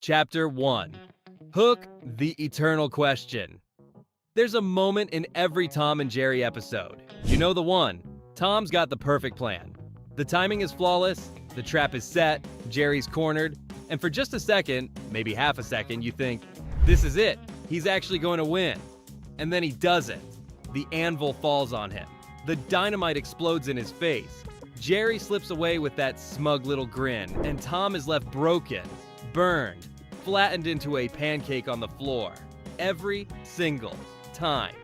Chapter 1. Hook, the Eternal Question. There's a moment in every Tom and Jerry episode. You know the one. Tom's got the perfect plan. The timing is flawless, the trap is set, Jerry's cornered, and for just a second, maybe half a second, you think, this is it. He's actually going to win. And then he doesn't. The anvil falls on him. The dynamite explodes in his face. Jerry slips away with that smug little grin, and Tom is left broken, burned, flattened into a pancake on the floor. Every single time.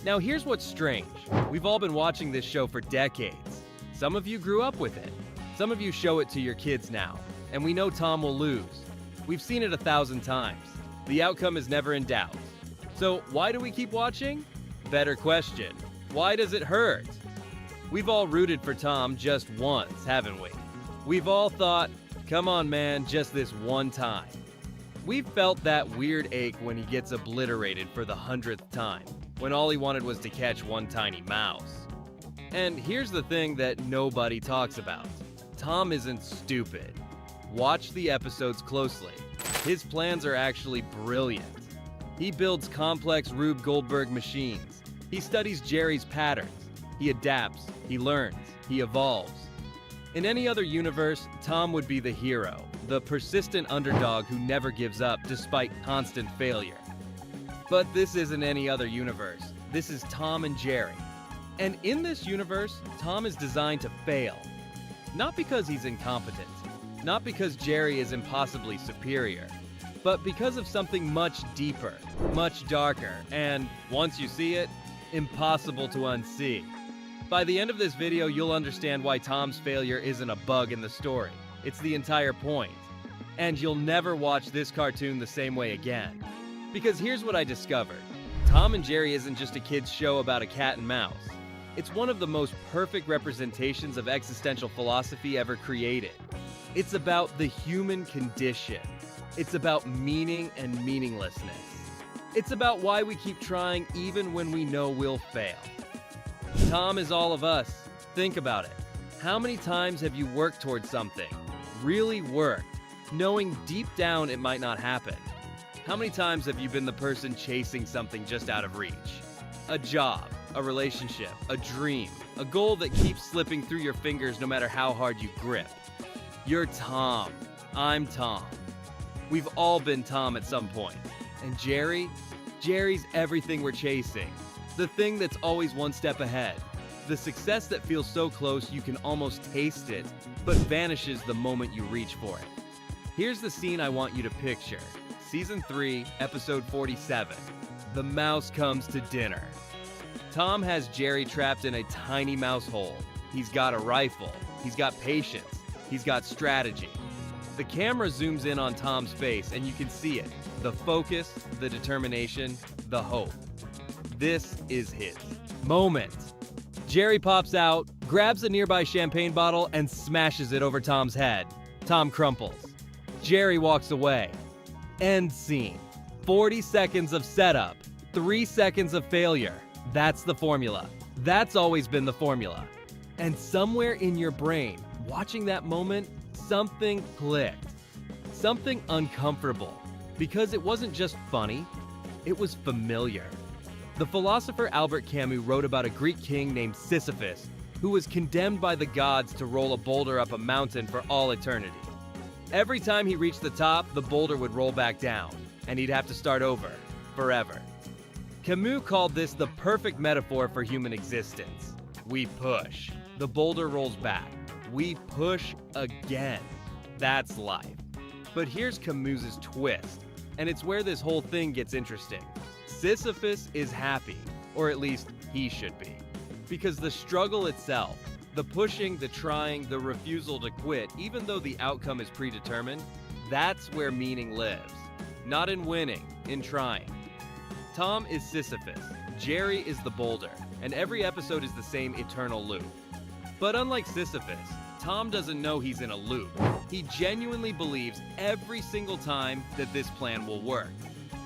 Now here's what's strange. We've all been watching this show for decades. Some of you grew up with it. Some of you show it to your kids now. And we know Tom will lose. We've seen it 1,000 times. The outcome is never in doubt. So why do we keep watching? Better question. Why does it hurt? We've all rooted for Tom just once, haven't we? We've all thought, come on man, just this one time. We've felt that weird ache when he gets obliterated for the 100th time, when all he wanted was to catch one tiny mouse. And here's the thing that nobody talks about. Tom isn't stupid. Watch the episodes closely. His plans are actually brilliant. He builds complex Rube Goldberg machines. He studies Jerry's patterns. He adapts, he learns, he evolves. In any other universe, Tom would be the hero, the persistent underdog who never gives up despite constant failure. But this isn't any other universe. This is Tom and Jerry. And in this universe, Tom is designed to fail. Not because he's incompetent, not because Jerry is impossibly superior, but because of something much deeper, much darker, and once you see it, impossible to unsee. By the end of this video, you'll understand why Tom's failure isn't a bug in the story. It's the entire point. And you'll never watch this cartoon the same way again. Because here's what I discovered. Tom and Jerry isn't just a kid's show about a cat and mouse. It's one of the most perfect representations of existential philosophy ever created. It's about the human condition. It's about meaning and meaninglessness. It's about why we keep trying even when we know we'll fail. Tom is all of us. Think about it. How many times have you worked towards something? Really worked, knowing deep down it might not happen? How many times have you been the person chasing something just out of reach? A job, a relationship, a dream, a goal that keeps slipping through your fingers no matter how hard you grip. You're Tom. I'm Tom. We've all been Tom at some point. And Jerry? Jerry's everything we're chasing. The thing that's always one step ahead. The success that feels so close you can almost taste it, but vanishes the moment you reach for it. Here's the scene I want you to picture. Season 3, Episode 47. The Mouse Comes to Dinner. Tom has Jerry trapped in a tiny mouse hole. He's got a rifle. He's got patience. He's got strategy. The camera zooms in on Tom's face and you can see it. The focus, the determination, the hope. This is his moment. Jerry pops out, grabs a nearby champagne bottle, and smashes it over Tom's head. Tom crumples. Jerry walks away. End scene. 40 seconds of setup, 3 seconds of failure. That's the formula. That's always been the formula. And somewhere in your brain, watching that moment, something clicked. Something uncomfortable. Because it wasn't just funny, it was familiar. The philosopher Albert Camus wrote about a Greek king named Sisyphus who was condemned by the gods to roll a boulder up a mountain for all eternity. Every time he reached the top, the boulder would roll back down, and he'd have to start over, forever. Camus called this the perfect metaphor for human existence. We push. The boulder rolls back. We push again. That's life. But here's Camus's twist, and it's where this whole thing gets interesting. Sisyphus is happy, or at least he should be, because the struggle itself, the pushing, the trying, the refusal to quit, even though the outcome is predetermined, that's where meaning lives. Not in winning, in trying. Tom is Sisyphus, Jerry is the boulder, and every episode is the same eternal loop. But unlike Sisyphus, Tom doesn't know he's in a loop. He genuinely believes every single time that this plan will work.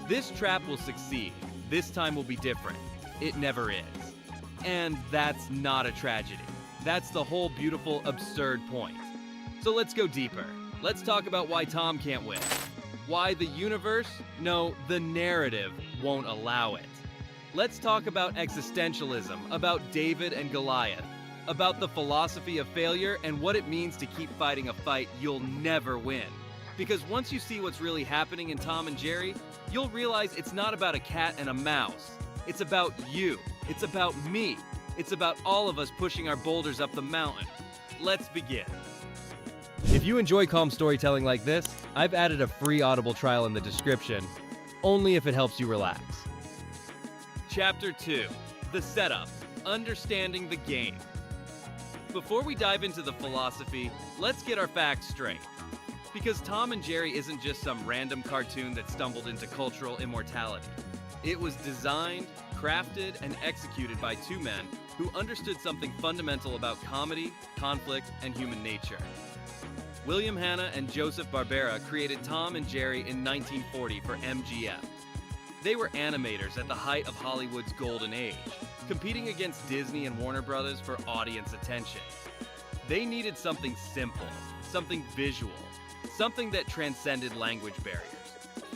This trap will succeed. This time will be different. It never is. And that's not a tragedy. That's the whole beautiful, absurd point. So let's go deeper. Let's talk about why Tom can't win. Why the universe, no, the narrative, won't allow it. Let's talk about existentialism, about David and Goliath, about the philosophy of failure and what it means to keep fighting a fight you'll never win. Because once you see what's really happening in Tom and Jerry, you'll realize it's not about a cat and a mouse. It's about you. It's about me. It's about all of us pushing our boulders up the mountain. Let's begin. If you enjoy calm storytelling like this, I've added a free Audible trial in the description, only if it helps you relax. Chapter 2, The Setup, Understanding the Game. Before we dive into the philosophy, let's get our facts straight. Because Tom and Jerry isn't just some random cartoon that stumbled into cultural immortality. It was designed, crafted, and executed by two men who understood something fundamental about comedy, conflict, and human nature. William Hanna and Joseph Barbera created Tom and Jerry in 1940 for MGM. They were animators at the height of Hollywood's golden age, competing against Disney and Warner Brothers for audience attention. They needed something simple, something visual, something that transcended language barriers.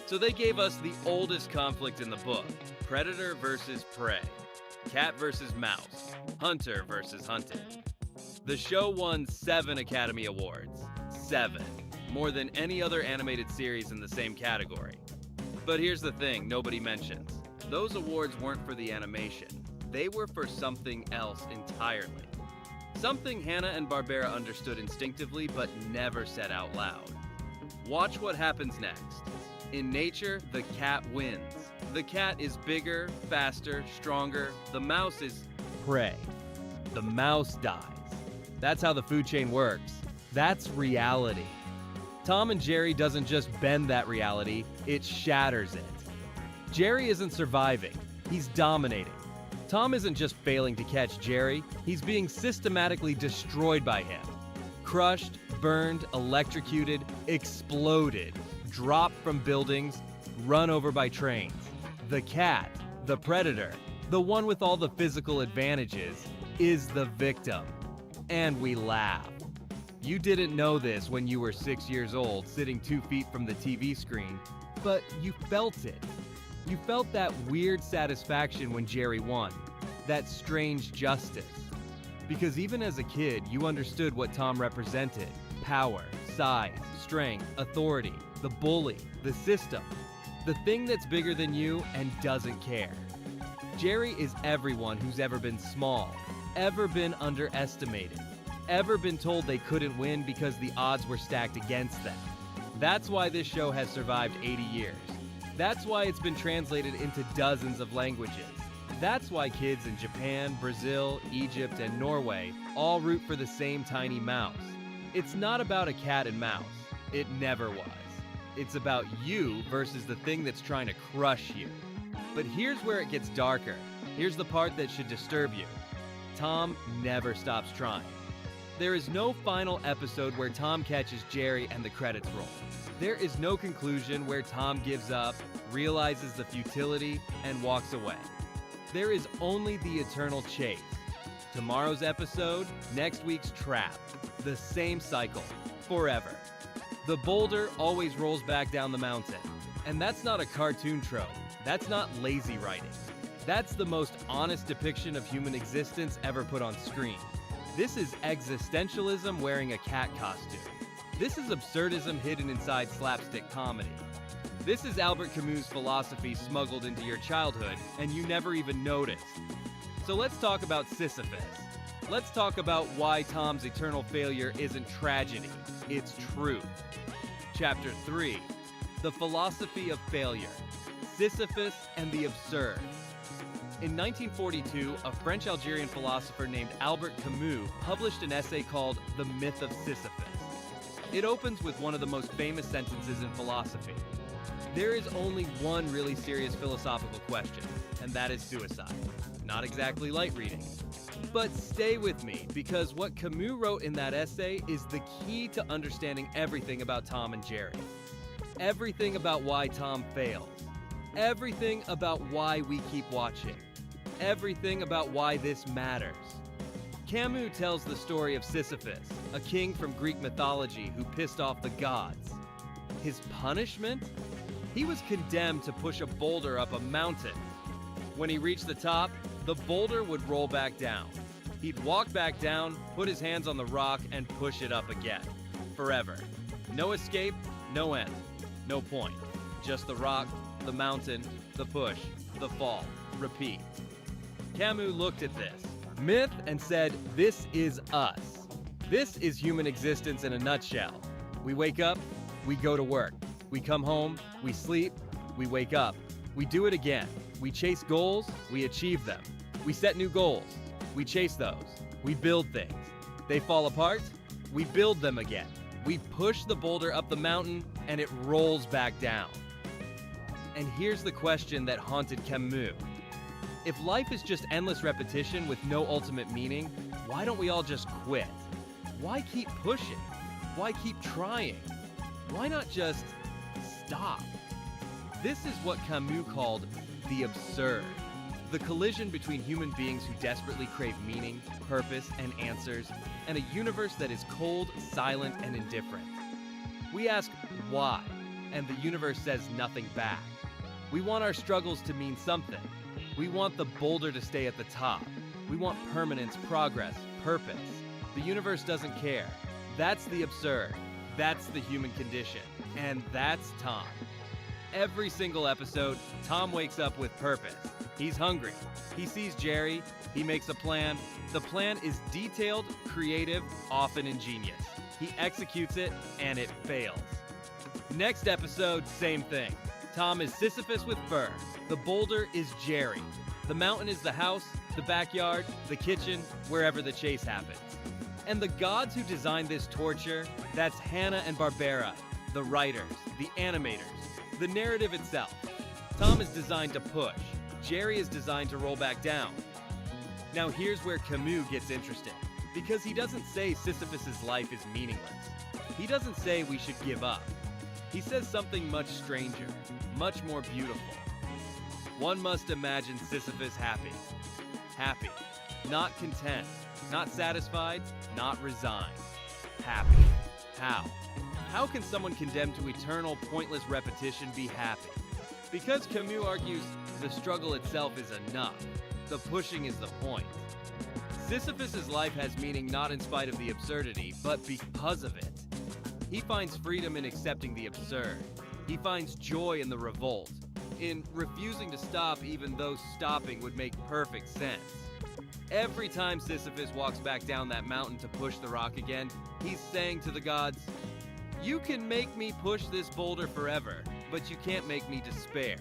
So they gave us the oldest conflict in the book, predator versus prey, cat versus mouse, hunter versus hunted. The show won 7 Academy Awards. 7. More than any other animated series in the same category. But here's the thing nobody mentions. Those awards weren't for the animation. They were for something else entirely. Something Hanna and Barbera understood instinctively but never said out loud. Watch what happens next. In nature, the cat wins. The cat is bigger, faster, stronger. The mouse is prey. The mouse dies. That's how the food chain works. That's reality. Tom and Jerry doesn't just bend that reality, it shatters it. Jerry isn't surviving, he's dominating. Tom isn't just failing to catch Jerry, he's being systematically destroyed by him. Crushed, burned, electrocuted, exploded, dropped from buildings, run over by trains. The cat, the predator, the one with all the physical advantages, is the victim. And we laugh. You didn't know this when you were 6 years old, sitting 2 feet from the TV screen, but you felt it. You felt that weird satisfaction when Jerry won, that strange justice. Because even as a kid, you understood what Tom represented: power, size, strength, authority, the bully, the system, the thing that's bigger than you and doesn't care. Jerry is everyone who's ever been small, ever been underestimated, ever been told they couldn't win because the odds were stacked against them. That's why this show has survived 80 years. That's why it's been translated into dozens of languages. That's why kids in Japan, Brazil, Egypt, and Norway all root for the same tiny mouse. It's not about a cat and mouse. It never was. It's about you versus the thing that's trying to crush you. But here's where it gets darker. Here's the part that should disturb you. Tom never stops trying. There is no final episode where Tom catches Jerry and the credits roll. There is no conclusion where Tom gives up, realizes the futility, and walks away. There is only the eternal chase. Tomorrow's episode, next week's trap. The same cycle, forever. The boulder always rolls back down the mountain. And that's not a cartoon trope. That's not lazy writing. That's the most honest depiction of human existence ever put on screen. This is existentialism wearing a cat costume. This is absurdism hidden inside slapstick comedy. This is Albert Camus' philosophy smuggled into your childhood, and you never even noticed. So let's talk about Sisyphus. Let's talk about why Tom's eternal failure isn't tragedy, it's truth. Chapter 3, The Philosophy of Failure, Sisyphus and the Absurd. In 1942, a French-Algerian philosopher named Albert Camus published an essay called The Myth of Sisyphus. It opens with one of the most famous sentences in philosophy. There is only one really serious philosophical question, and that is suicide. Not exactly light reading. But stay with me, because what Camus wrote in that essay is the key to understanding everything about Tom and Jerry. Everything about why Tom fails. Everything about why we keep watching. Everything about why this matters. Camus tells the story of Sisyphus, a king from Greek mythology who pissed off the gods. His punishment? He was condemned to push a boulder up a mountain. When he reached the top, the boulder would roll back down. He'd walk back down, put his hands on the rock, and push it up again. Forever. No escape, no end. No point. Just the rock, the mountain, the push, the fall. Repeat. Camus looked at this myth and said, this is us. This is human existence in a nutshell. We wake up, we go to work. We come home, we sleep, we wake up. We do it again. We chase goals, we achieve them. We set new goals. We chase those. We build things. They fall apart, we build them again. We push the boulder up the mountain and it rolls back down. And here's the question that haunted Camus. If life is just endless repetition with no ultimate meaning, why don't we all just quit? Why keep pushing? Why keep trying? Why not just stop? This is what Camus called the absurd. The collision between human beings who desperately crave meaning, purpose, and answers, and a universe that is cold, silent, and indifferent. We ask why, and the universe says nothing back. We want our struggles to mean something. We want the boulder to stay at the top. We want permanence, progress, purpose. The universe doesn't care. That's the absurd. That's the human condition. And that's Tom. Every single episode, Tom wakes up with purpose. He's hungry. He sees Jerry. He makes a plan. The plan is detailed, creative, often ingenious. He executes it, and it fails. Next episode, same thing. Tom is Sisyphus with fur. The boulder is Jerry. The mountain is the house, the backyard, the kitchen, wherever the chase happens. And the gods who designed this torture, that's Hanna-Barbera, the writers, the animators, the narrative itself. Tom is designed to push. Jerry is designed to roll back down. Now here's where Camus gets interesting, because he doesn't say Sisyphus's life is meaningless. He doesn't say we should give up. He says something much stranger, much more beautiful. One must imagine Sisyphus happy. Happy. Not content. Not satisfied. Not resigned. Happy. How? How can someone condemned to eternal, pointless repetition be happy? Because Camus argues the struggle itself is enough. The pushing is the point. Sisyphus's life has meaning not in spite of the absurdity, but because of it. He finds freedom in accepting the absurd. He finds joy in the revolt, in refusing to stop even though stopping would make perfect sense. Every time Sisyphus walks back down that mountain to push the rock again, he's saying to the gods, "You can make me push this boulder forever, but you can't make me despair.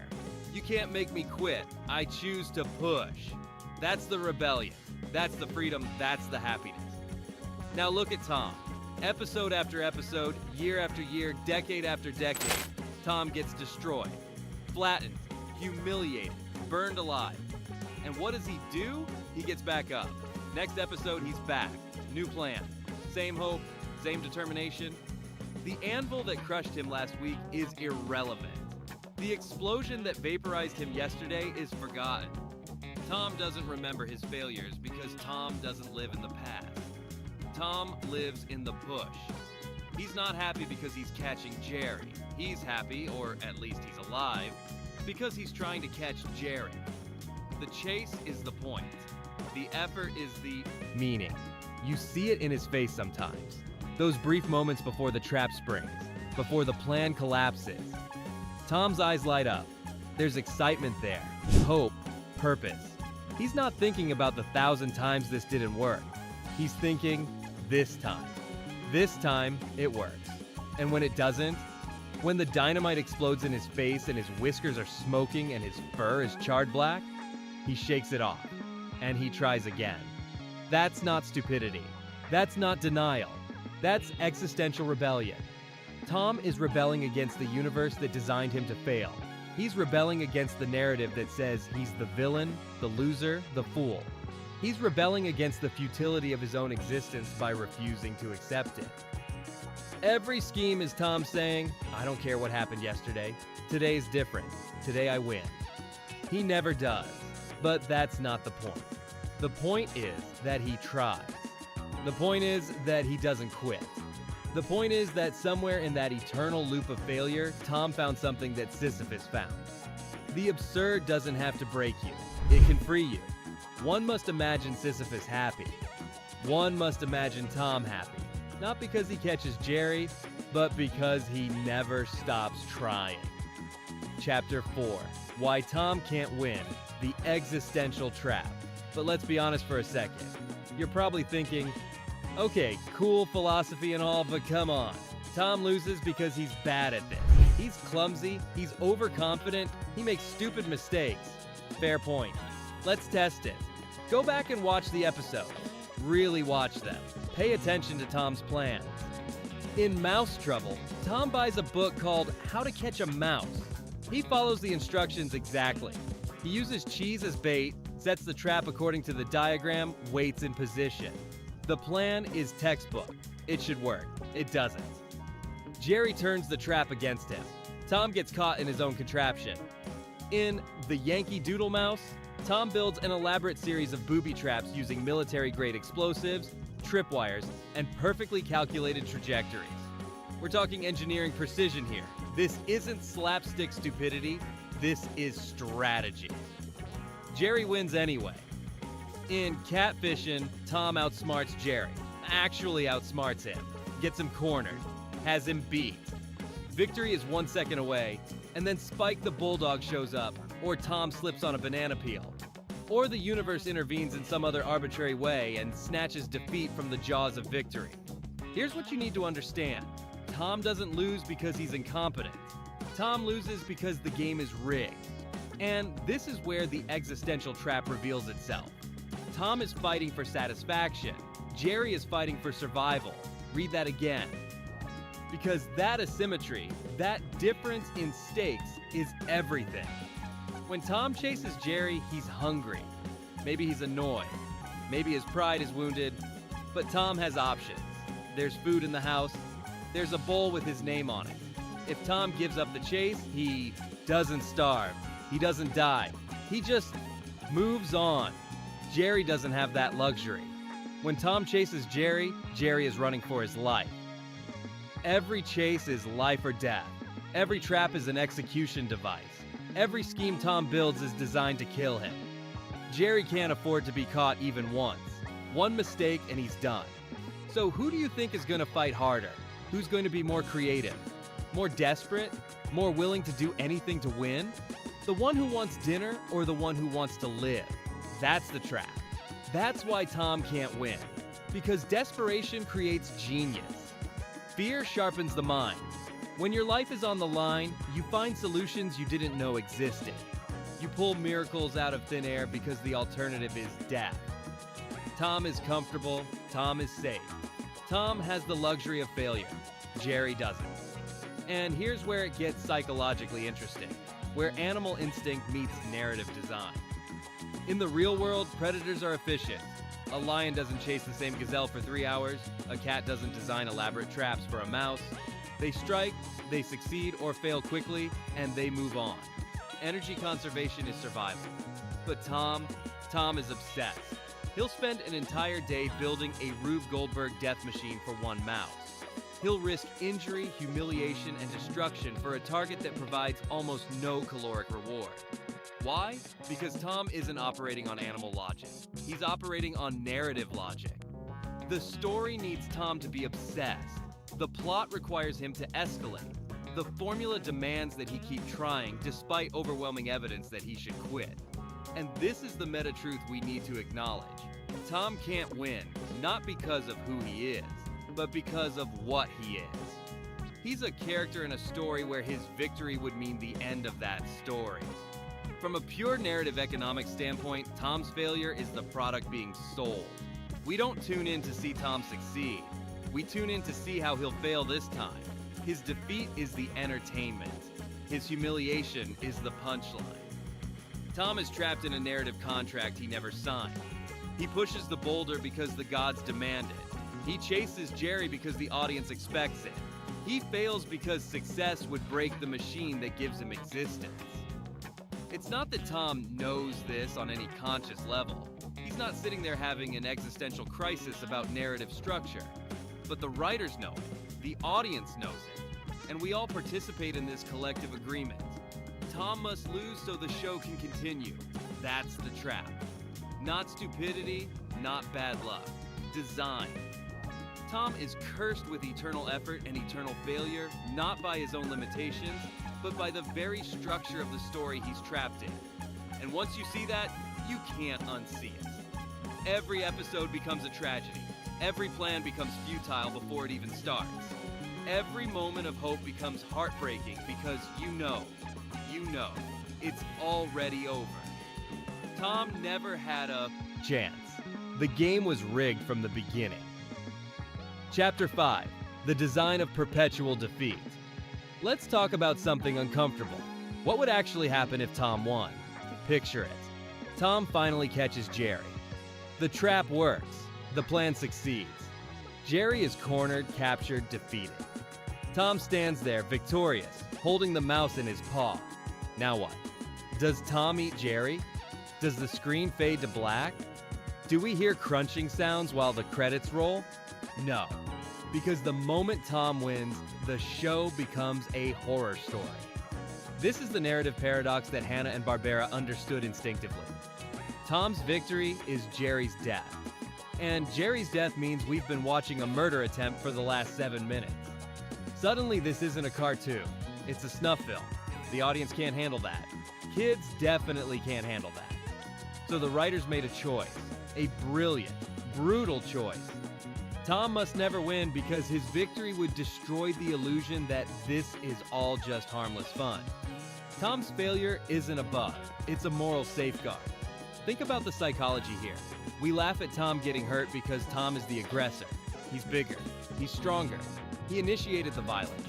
You can't make me quit. I choose to push." That's the rebellion. That's the freedom. That's the happiness. Now look at Tom. Episode after episode, year after year, decade after decade, Tom gets destroyed, flattened, humiliated, burned alive. And what does he do? He gets back up. Next episode, he's back. New plan. Same hope, same determination. The anvil that crushed him last week is irrelevant. The explosion that vaporized him yesterday is forgotten. Tom doesn't remember his failures because Tom doesn't live in the past. Tom lives in the push. He's not happy because he's catching Jerry. He's happy, or at least he's alive, because he's trying to catch Jerry. The chase is the point. The effort is the meaning. You see it in his face sometimes. Those brief moments before the trap springs, before the plan collapses. Tom's eyes light up. There's excitement there, hope, purpose. He's not thinking about the 1,000 times this didn't work. He's thinking, this time, it works. And when it doesn't, when the dynamite explodes in his face and his whiskers are smoking and his fur is charred black, he shakes it off, and he tries again. That's not stupidity. That's not denial. That's existential rebellion. Tom is rebelling against the universe that designed him to fail. He's rebelling against the narrative that says he's the villain, the loser, the fool. He's rebelling against the futility of his own existence by refusing to accept it. Every scheme is Tom saying, "I don't care what happened yesterday. Today's different. Today I win." He never does, but that's not the point. The point is that he tries. The point is that he doesn't quit. The point is that somewhere in that eternal loop of failure, Tom found something that Sisyphus found. The absurd doesn't have to break you. It can free you. One must imagine Sisyphus happy. One must imagine Tom happy. Not because he catches Jerry, but because he never stops trying. Chapter 4. Why Tom Can't Win. The Existential Trap. But let's be honest for a second. You're probably thinking, okay, cool philosophy and all, but come on. Tom loses because he's bad at this. He's clumsy, he's overconfident, he makes stupid mistakes. Fair point. Let's test it. Go back and watch the episode. Really watch them. Pay attention to Tom's plan. In Mouse Trouble, Tom buys a book called How to Catch a Mouse. He follows the instructions exactly. He uses cheese as bait, sets the trap according to the diagram, waits in position. The plan is textbook. It should work. It doesn't. Jerry turns the trap against him. Tom gets caught in his own contraption. In The Yankee Doodle Mouse, Tom builds an elaborate series of booby traps using military-grade explosives, tripwires, and perfectly calculated trajectories. We're talking engineering precision here. This isn't slapstick stupidity. This is strategy. Jerry wins anyway. In Catfishing, Tom outsmarts Jerry. Actually outsmarts him. Gets him cornered. Has him beat. Victory is 1 second away, and then Spike the Bulldog shows up, or Tom slips on a banana peel. Or the universe intervenes in some other arbitrary way and snatches defeat from the jaws of victory. Here's what you need to understand. Tom doesn't lose because he's incompetent. Tom loses because the game is rigged. And this is where the existential trap reveals itself. Tom is fighting for satisfaction. Jerry is fighting for survival. Read that again. Because that asymmetry, that difference in stakes, is everything. When Tom chases Jerry, he's hungry. Maybe he's annoyed. Maybe his pride is wounded. But Tom has options. There's food in the house. There's a bowl with his name on it. If Tom gives up the chase, he doesn't starve. He doesn't die. He just moves on. Jerry doesn't have that luxury. When Tom chases Jerry, Jerry is running for his life. Every chase is life or death. Every trap is an execution device. Every scheme Tom builds is designed to kill him. Jerry can't afford to be caught even once. One mistake and he's done. So who do you think is going to fight harder? Who's going to be more creative? More desperate? More willing to do anything to win? The one who wants dinner or the one who wants to live? That's the trap. That's why Tom can't win. Because desperation creates genius. Fear sharpens the mind. When your life is on the line, you find solutions you didn't know existed. You pull miracles out of thin air because the alternative is death. Tom is comfortable. Tom is safe. Tom has the luxury of failure. Jerry doesn't. And here's where it gets psychologically interesting, where animal instinct meets narrative design. In the real world, predators are efficient. A lion doesn't chase the same gazelle for 3 hours. A cat doesn't design elaborate traps for a mouse. They strike, they succeed or fail quickly, and they move on. Energy conservation is survival. But Tom is obsessed. He'll spend an entire day building a Rube Goldberg death machine for one mouse. He'll risk injury, humiliation, and destruction for a target that provides almost no caloric reward. Why? Because Tom isn't operating on animal logic. He's operating on narrative logic. The story needs Tom to be obsessed. The plot requires him to escalate. The formula demands that he keep trying despite overwhelming evidence that he should quit. And this is the meta-truth we need to acknowledge. Tom can't win, not because of who he is, but because of what he is. He's a character in a story where his victory would mean the end of that story. From a pure narrative economic standpoint, Tom's failure is the product being sold. We don't tune in to see Tom succeed. We tune in to see how he'll fail this time. His defeat is the entertainment. His humiliation is the punchline. Tom is trapped in a narrative contract he never signed. He pushes the boulder because the gods demand it. He chases Jerry because the audience expects it. He fails because success would break the machine that gives him existence. It's not that Tom knows this on any conscious level. He's not sitting there having an existential crisis about narrative structure. But the writers know it. The audience knows it, and we all participate in this collective agreement. Tom must lose so the show can continue. That's the trap. Not stupidity, not bad luck. Design. Tom is cursed with eternal effort and eternal failure, not by his own limitations, but by the very structure of the story he's trapped in. And once you see that, you can't unsee it. Every episode becomes a tragedy. Every plan becomes futile before it even starts. Every moment of hope becomes heartbreaking because you know, it's already over. Tom never had a chance. The game was rigged from the beginning. Chapter 5, The Design of Perpetual Defeat. Let's talk about something uncomfortable. What would actually happen if Tom won? Picture it. Tom finally catches Jerry. The trap works. The plan succeeds. Jerry is cornered, captured, defeated. Tom stands there, victorious, holding the mouse in his paw. Now what? Does Tom eat Jerry? Does the screen fade to black? Do we hear crunching sounds while the credits roll? No, because the moment Tom wins, the show becomes a horror story. This is the narrative paradox that Hanna-Barbera understood instinctively. Tom's victory is Jerry's death. And Jerry's death means we've been watching a murder attempt for the last 7 minutes. Suddenly, this isn't a cartoon. It's a snuff film. The audience can't handle that. Kids definitely can't handle that. So the writers made a choice. A brilliant, brutal choice. Tom must never win because his victory would destroy the illusion that this is all just harmless fun. Tom's failure isn't a bug. It's a moral safeguard. Think about the psychology here. We laugh at Tom getting hurt because Tom is the aggressor. He's bigger. He's stronger. He initiated the violence.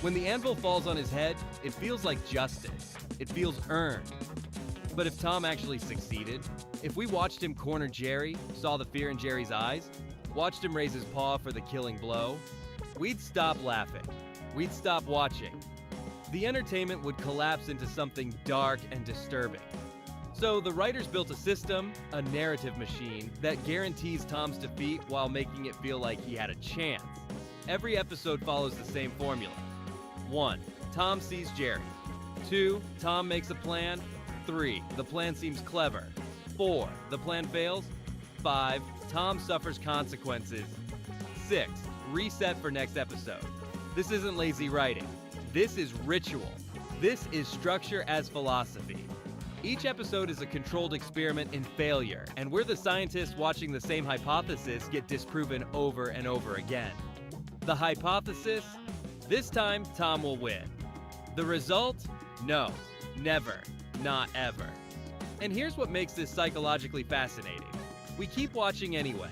When the anvil falls on his head, it feels like justice. It feels earned. But if Tom actually succeeded, if we watched him corner Jerry, saw the fear in Jerry's eyes, watched him raise his paw for the killing blow, we'd stop laughing. We'd stop watching. The entertainment would collapse into something dark and disturbing. So the writers built a system, a narrative machine, that guarantees Tom's defeat while making it feel like he had a chance. Every episode follows the same formula. 1. Tom sees Jerry. 2. Tom makes a plan. 3. The plan seems clever. 4. The plan fails. 5. Tom suffers consequences. 6. Reset for next episode. This isn't lazy writing. This is ritual. This is structure as philosophy. Each episode is a controlled experiment in failure, and we're the scientists watching the same hypothesis get disproven over and over again. The hypothesis? This time, Tom will win. The result? No, never, not ever. And here's what makes this psychologically fascinating. We keep watching anyway.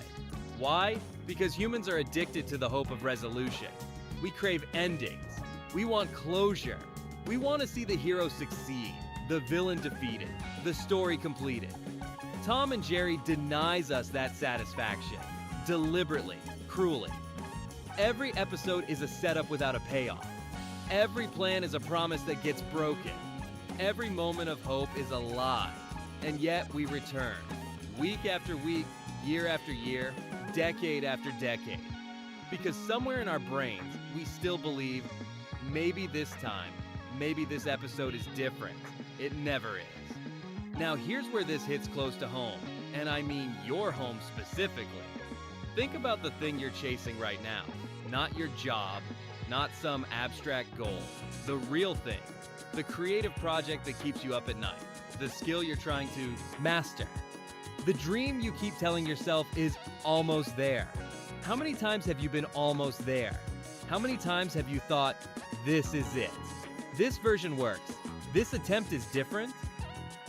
Why? Because humans are addicted to the hope of resolution. We crave endings. We want closure. We want to see the hero succeed, the villain defeated, the story completed. Tom and Jerry denies us that satisfaction, deliberately, cruelly. Every episode is a setup without a payoff. Every plan is a promise that gets broken. Every moment of hope is a lie. And yet we return, week after week, year after year, decade after decade. Because somewhere in our brains, we still believe, maybe this time, maybe this episode is different. It never is. Now here's where this hits close to home, and I mean your home specifically. Think about the thing you're chasing right now. Not your job, not some abstract goal. The real thing. The creative project that keeps you up at night. The skill you're trying to master. The dream you keep telling yourself is almost there. How many times have you been almost there? How many times have you thought, this is it? This version works. This attempt is different?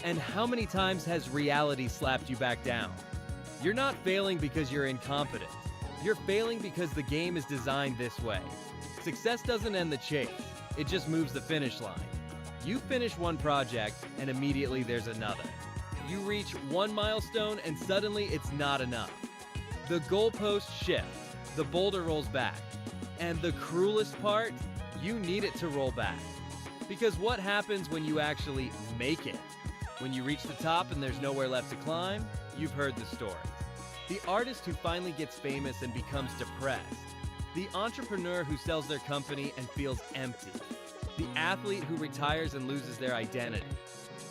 And how many times has reality slapped you back down? You're not failing because you're incompetent. You're failing because the game is designed this way. Success doesn't end the chase. It just moves the finish line. You finish one project and immediately there's another. You reach one milestone and suddenly it's not enough. The goalposts shift. The boulder rolls back. And the cruelest part, you need it to roll back. Because what happens when you actually make it? When you reach the top and there's nowhere left to climb, you've heard the story. The artist who finally gets famous and becomes depressed. The entrepreneur who sells their company and feels empty. The athlete who retires and loses their identity.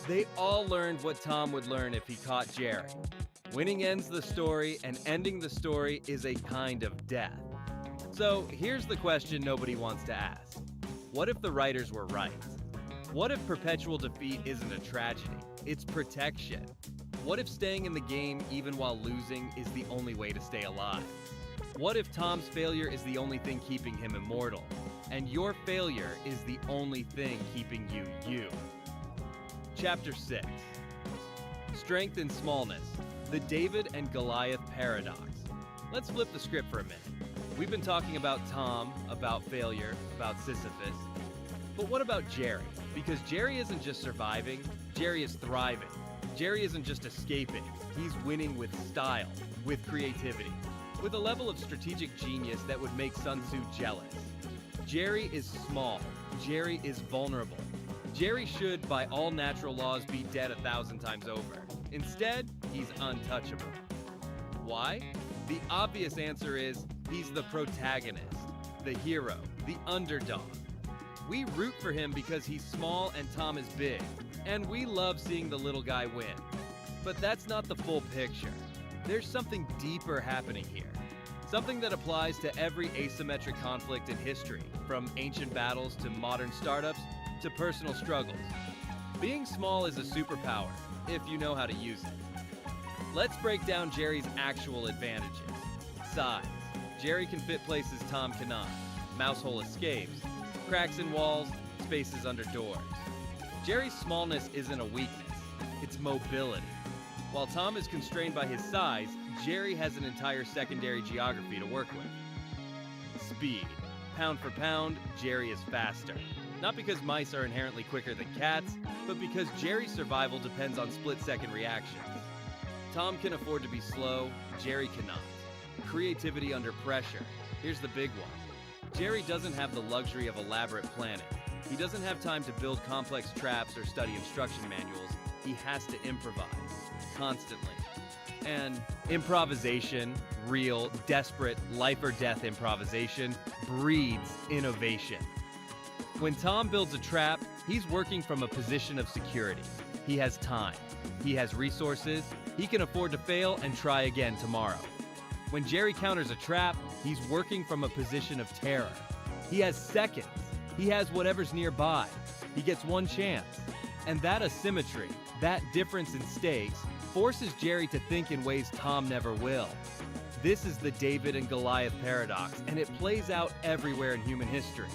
They all learned what Tom would learn if he caught Jerry. Winning ends the story, and ending the story is a kind of death. So here's the question nobody wants to ask. What if the writers were right? What if perpetual defeat isn't a tragedy? It's protection. What if staying in the game even while losing is the only way to stay alive? What if Tom's failure is the only thing keeping him immortal, and your failure is the only thing keeping you you? Chapter 6. Strength in Smallness, the David and Goliath Paradox. Let's flip the script for a minute. We've been talking about Tom, about failure, about Sisyphus. But what about Jerry? Because Jerry isn't just surviving, Jerry is thriving. Jerry isn't just escaping, he's winning with style, with creativity, with a level of strategic genius that would make Sun Tzu jealous. Jerry is small, Jerry is vulnerable. Jerry should, by all natural laws, be dead 1,000 times over. Instead, he's untouchable. Why? The obvious answer is he's the protagonist, the hero, the underdog. We root for him because he's small and Tom is big, and we love seeing the little guy win. But that's not the full picture. There's something deeper happening here. Something that applies to every asymmetric conflict in history, from ancient battles to modern startups to personal struggles. Being small is a superpower, if you know how to use it. Let's break down Jerry's actual advantages. Size. Jerry can fit places Tom cannot. Mousehole escapes. Cracks in walls, spaces under doors. Jerry's smallness isn't a weakness, it's mobility. While Tom is constrained by his size, Jerry has an entire secondary geography to work with. Speed. Pound for pound, Jerry is faster. Not because mice are inherently quicker than cats, but because Jerry's survival depends on split-second reactions. Tom can afford to be slow, Jerry cannot. Creativity under pressure. Here's the big one. Jerry doesn't have the luxury of elaborate planning. He doesn't have time to build complex traps or study instruction manuals. He has to improvise, constantly. And improvisation, real, desperate, life or death improvisation, breeds innovation. When Tom builds a trap, he's working from a position of security. He has time. He has resources. He can afford to fail and try again tomorrow. When Jerry counters a trap, he's working from a position of terror. He has seconds. He has whatever's nearby. He gets one chance. And that asymmetry, that difference in stakes, forces Jerry to think in ways Tom never will. This is the David and Goliath paradox, and it plays out everywhere in human history.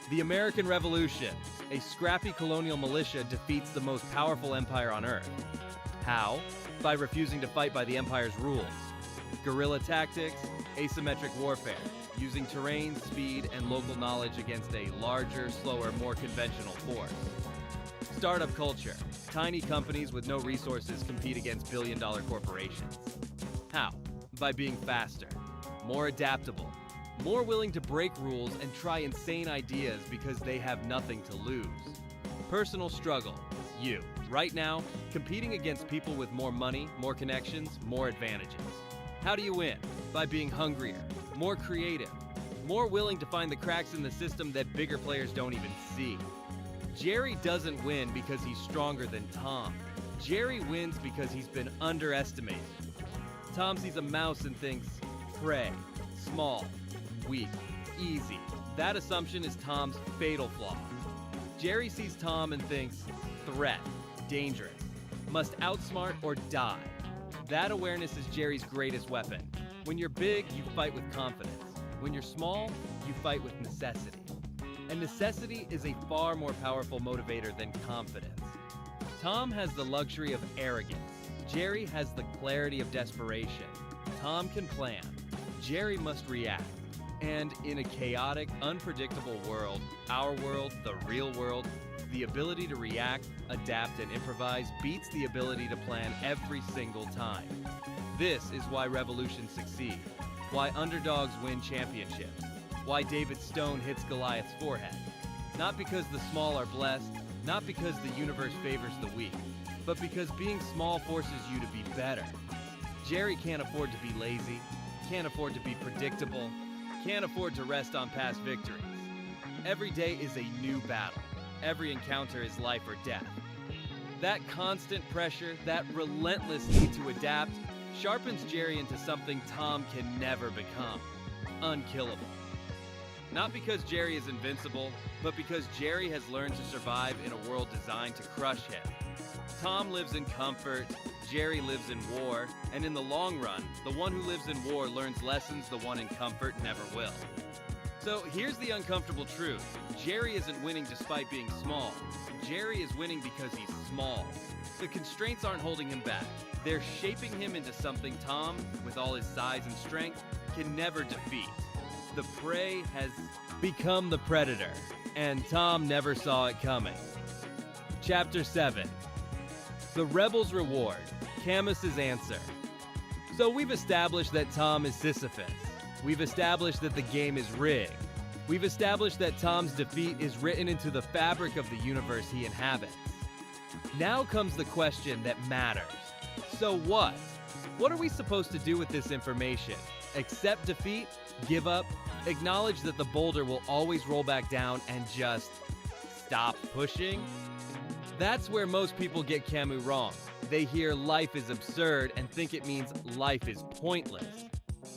The American Revolution, a scrappy colonial militia defeats the most powerful empire on earth. How? By refusing to fight by the empire's rules. Guerrilla tactics, asymmetric warfare, using terrain, speed, and local knowledge against a larger, slower, more conventional force. Startup culture, tiny companies with no resources compete against billion-dollar corporations. How? By being faster, more adaptable, more willing to break rules and try insane ideas because they have nothing to lose. Personal struggle, you, right now, competing against people with more money, more connections, more advantages. How do you win? By being hungrier, more creative, more willing to find the cracks in the system that bigger players don't even see. Jerry doesn't win because he's stronger than Tom. Jerry wins because he's been underestimated. Tom sees a mouse and thinks, prey, small, weak, easy. That assumption is Tom's fatal flaw. Jerry sees Tom and thinks, threat, dangerous, must outsmart or die. That awareness is Jerry's greatest weapon. When you're big, you fight with confidence. When you're small, you fight with necessity. And necessity is a far more powerful motivator than confidence. Tom has the luxury of arrogance. Jerry has the clarity of desperation. Tom can plan. Jerry must react. And in a chaotic, unpredictable world, our world, the real world, the ability to react, adapt, and improvise beats the ability to plan every single time. This is why revolutions succeed, why underdogs win championships, why David Stone hits Goliath's forehead. Not because the small are blessed, not because the universe favors the weak, but because being small forces you to be better. Jerry can't afford to be lazy, can't afford to be predictable, can't afford to rest on past victories. Every day is a new battle. Every encounter is life or death. That constant pressure, that relentless need to adapt, sharpens Jerry into something Tom can never become: unkillable. Not because Jerry is invincible, but because Jerry has learned to survive in a world designed to crush him. Tom lives in comfort, Jerry lives in war, and in the long run, the one who lives in war learns lessons the one in comfort never will. So here's the uncomfortable truth. Jerry isn't winning despite being small. Jerry is winning because he's small. The constraints aren't holding him back. They're shaping him into something Tom, with all his size and strength, can never defeat. The prey has become the predator, and Tom never saw it coming. Chapter 7. The Rebel's Reward, Camus's Answer. So we've established that Tom is Sisyphus. We've established that the game is rigged. We've established that Tom's defeat is written into the fabric of the universe he inhabits. Now comes the question that matters. So what? What are we supposed to do with this information? Accept defeat? Give up? Acknowledge that the boulder will always roll back down and just stop pushing? That's where most people get Camus wrong. They hear life is absurd and think it means life is pointless.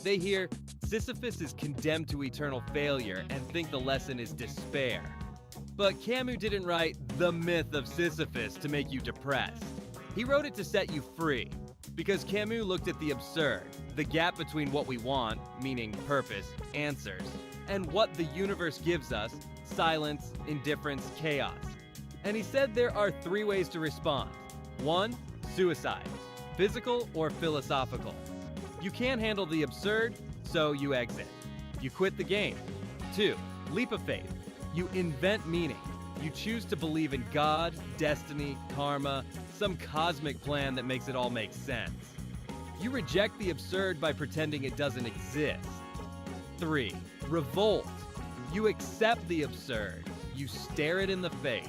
They hear Sisyphus is condemned to eternal failure and think the lesson is despair. But Camus didn't write The Myth of Sisyphus to make you depressed. He wrote it to set you free. Because Camus looked at the absurd, the gap between what we want, meaning purpose, answers, and what the universe gives us, silence, indifference, chaos. And he said there are 3 ways to respond. 1, suicide, physical or philosophical. You can't handle the absurd, so you exit. You quit the game. 2, leap of faith. You invent meaning. You choose to believe in God, destiny, karma, some cosmic plan that makes it all make sense. You reject the absurd by pretending it doesn't exist. 3, revolt. You accept the absurd. You stare it in the face.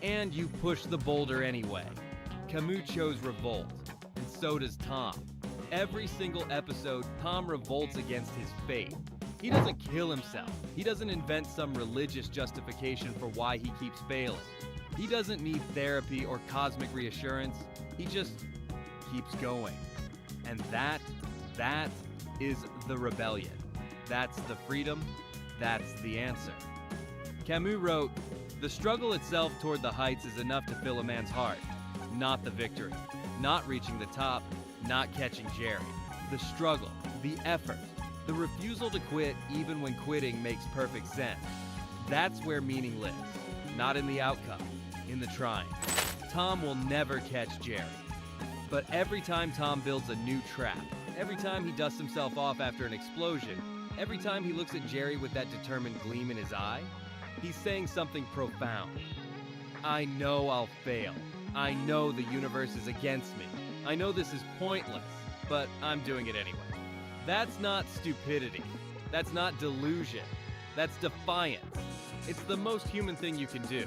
And you push the boulder anyway. Camus chose revolt, and so does Tom. Every single episode, Tom revolts against his fate. He doesn't kill himself. He doesn't invent some religious justification for why he keeps failing. He doesn't need therapy or cosmic reassurance. He just keeps going. And that is the rebellion. That's the freedom. That's the answer. Camus wrote, "The struggle itself toward the heights is enough to fill a man's heart, not the victory, not reaching the top, not catching Jerry. The struggle, the effort, the refusal to quit even when quitting makes perfect sense. That's where meaning lives, not in the outcome, in the trying." Tom will never catch Jerry. But every time Tom builds a new trap, every time he dusts himself off after an explosion, every time he looks at Jerry with that determined gleam in his eye, he's saying something profound. I know I'll fail. I know the universe is against me. I know this is pointless, but I'm doing it anyway. That's not stupidity. That's not delusion. That's defiance. It's the most human thing you can do.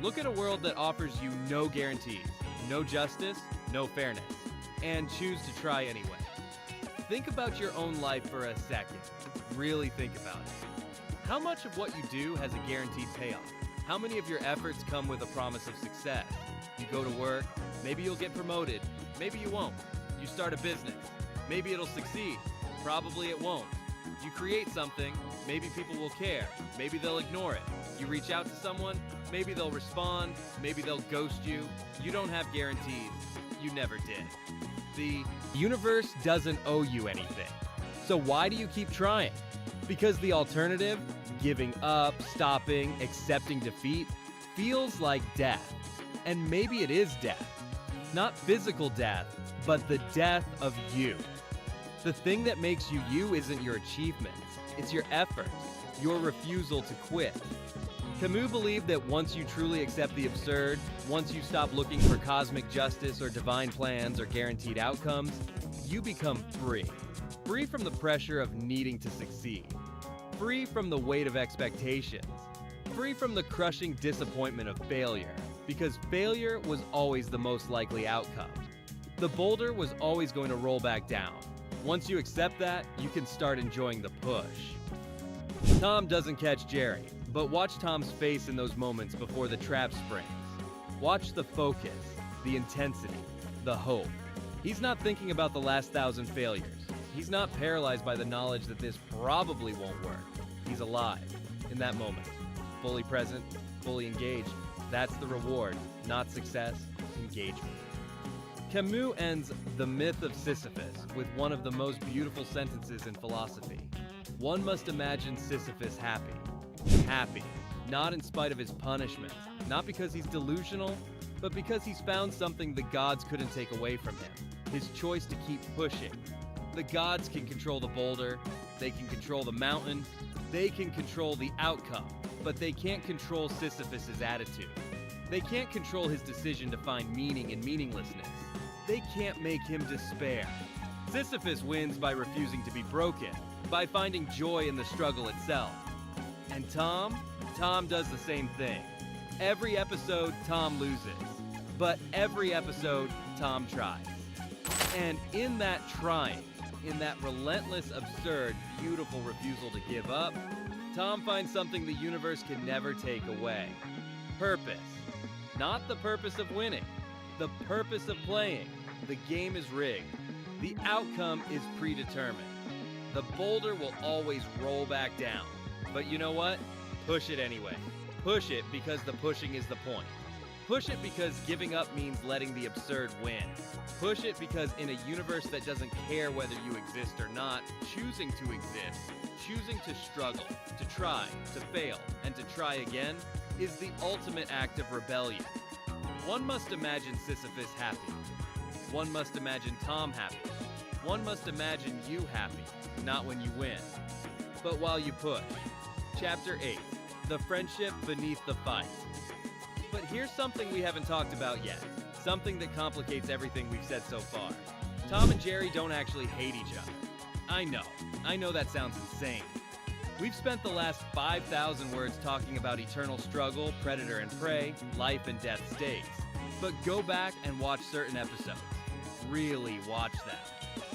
Look at a world that offers you no guarantees, no justice, no fairness, and choose to try anyway. Think about your own life for a second. Really think about it. How much of what you do has a guaranteed payoff? How many of your efforts come with a promise of success? You go to work, maybe you'll get promoted, maybe you won't. You start a business, maybe it'll succeed, probably it won't. You create something, maybe people will care, maybe they'll ignore it. You reach out to someone, maybe they'll respond, maybe they'll ghost you. You don't have guarantees. You never did. The universe doesn't owe you anything. So why do you keep trying? Because the alternative, giving up, stopping, accepting defeat, feels like death. And maybe it is death. Not physical death, but the death of you. The thing that makes you you isn't your achievements. It's your effort, your refusal to quit. Camus believed that once you truly accept the absurd, once you stop looking for cosmic justice or divine plans or guaranteed outcomes, you become free. Free from the pressure of needing to succeed. Free from the weight of expectations. Free from the crushing disappointment of failure, because failure was always the most likely outcome. The boulder was always going to roll back down. Once you accept that, you can start enjoying the push. Tom doesn't catch Jerry, but watch Tom's face in those moments before the trap springs. Watch the focus, the intensity, the hope. He's not thinking about the last 1,000 failures. He's not paralyzed by the knowledge that this probably won't work. He's alive in that moment, fully present, fully engaged. That's the reward, not success, engagement. Camus ends The Myth of Sisyphus with one of the most beautiful sentences in philosophy. One must imagine Sisyphus happy. Happy, not in spite of his punishment, not because he's delusional, but because he's found something the gods couldn't take away from him, his choice to keep pushing. The gods can control the boulder, they can control the mountain, they can control the outcome, but they can't control Sisyphus's attitude. They can't control his decision to find meaning in meaninglessness. They can't make him despair. Sisyphus wins by refusing to be broken, by finding joy in the struggle itself. And Tom does the same thing. Every episode, Tom loses. But every episode, Tom tries. And in that trying, in that relentless, absurd, beautiful refusal to give up, Tom finds something the universe can never take away. Purpose. Not the purpose of winning. The purpose of playing. The game is rigged. The outcome is predetermined. The boulder will always roll back down. But you know what? Push it anyway. Push it because the pushing is the point. Push it because giving up means letting the absurd win. Push it because in a universe that doesn't care whether you exist or not, choosing to exist, choosing to struggle, to try, to fail, and to try again is the ultimate act of rebellion. One must imagine Sisyphus happy. One must imagine Tom happy. One must imagine you happy, not when you win, but while you push. Chapter 8, The Friendship Beneath the Fight. But here's something we haven't talked about yet, something that complicates everything we've said so far. Tom and Jerry don't actually hate each other. I know that sounds insane. We've spent the last 5,000 words talking about eternal struggle, predator and prey, life and death stakes. But go back and watch certain episodes. Really watch them.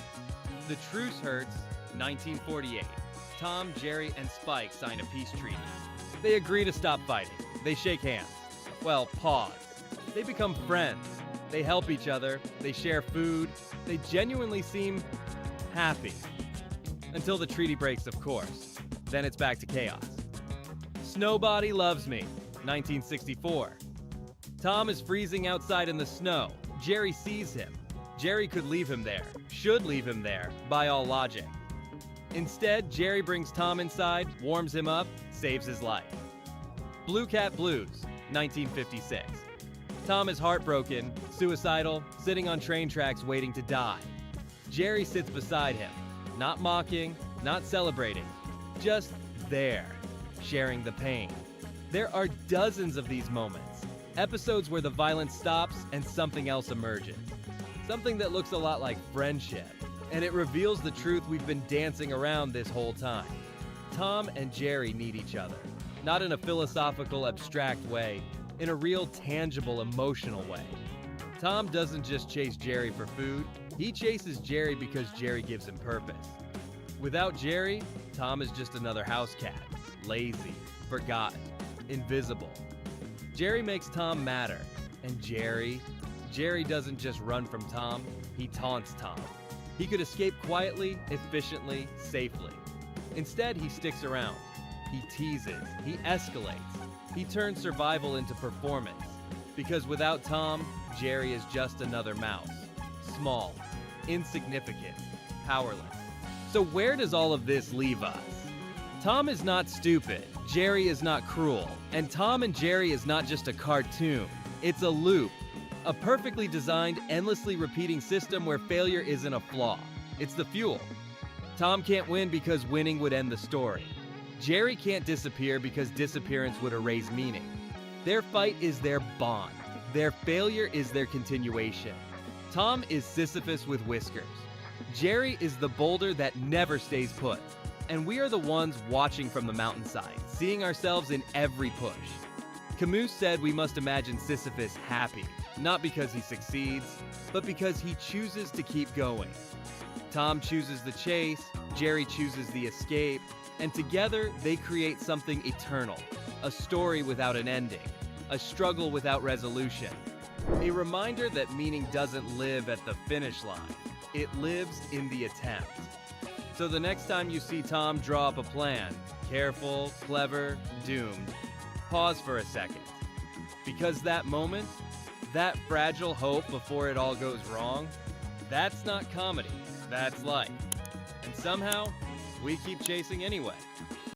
The Truce Hurts, 1948. Tom, Jerry, and Spike sign a peace treaty. They agree to stop fighting. They shake hands. Well, pause. They become friends. They help each other. They share food. They genuinely seem happy. Until the treaty breaks, of course. Then it's back to chaos. Snowbody Loves Me, 1964. Tom is freezing outside in the snow. Jerry sees him. Jerry could leave him there, should leave him there, by all logic. Instead, Jerry brings Tom inside, warms him up, saves his life. Blue Cat Blues, 1956. Tom is heartbroken, suicidal, sitting on train tracks waiting to die. Jerry sits beside him, not mocking, not celebrating, just there, sharing the pain. There are dozens of these moments, episodes where the violence stops and something else emerges. Something that looks a lot like friendship, and it reveals the truth we've been dancing around this whole time. Tom and Jerry need each other, not in a philosophical, abstract way, in a real, tangible, emotional way. Tom doesn't just chase Jerry for food, he chases Jerry because Jerry gives him purpose. Without Jerry, Tom is just another house cat, lazy, forgotten, invisible. Jerry makes Tom matter, and Jerry doesn't just run from Tom, he taunts Tom. He could escape quietly, efficiently, safely. Instead, he sticks around. He teases, he escalates, he turns survival into performance. Because without Tom, Jerry is just another mouse. Small, insignificant, powerless. So where does all of this leave us? Tom is not stupid, Jerry is not cruel, and Tom and Jerry is not just a cartoon. It's a loop. A perfectly designed, endlessly repeating system where failure isn't a flaw. It's the fuel. Tom can't win because winning would end the story. Jerry can't disappear because disappearance would erase meaning. Their fight is their bond. Their failure is their continuation. Tom is Sisyphus with whiskers. Jerry is the boulder that never stays put. And we are the ones watching from the mountainside, seeing ourselves in every push. Camus said we must imagine Sisyphus happy, not because he succeeds, but because he chooses to keep going. Tom chooses the chase, Jerry chooses the escape, And together, they create something eternal, a story without an ending, a struggle without resolution, a reminder that meaning doesn't live at the finish line, it lives in the attempt. So the next time you see Tom draw up a plan, careful, clever, doomed, pause for a second. Because that moment, that fragile hope before it all goes wrong, that's not comedy, that's life. And somehow, we keep chasing anyway.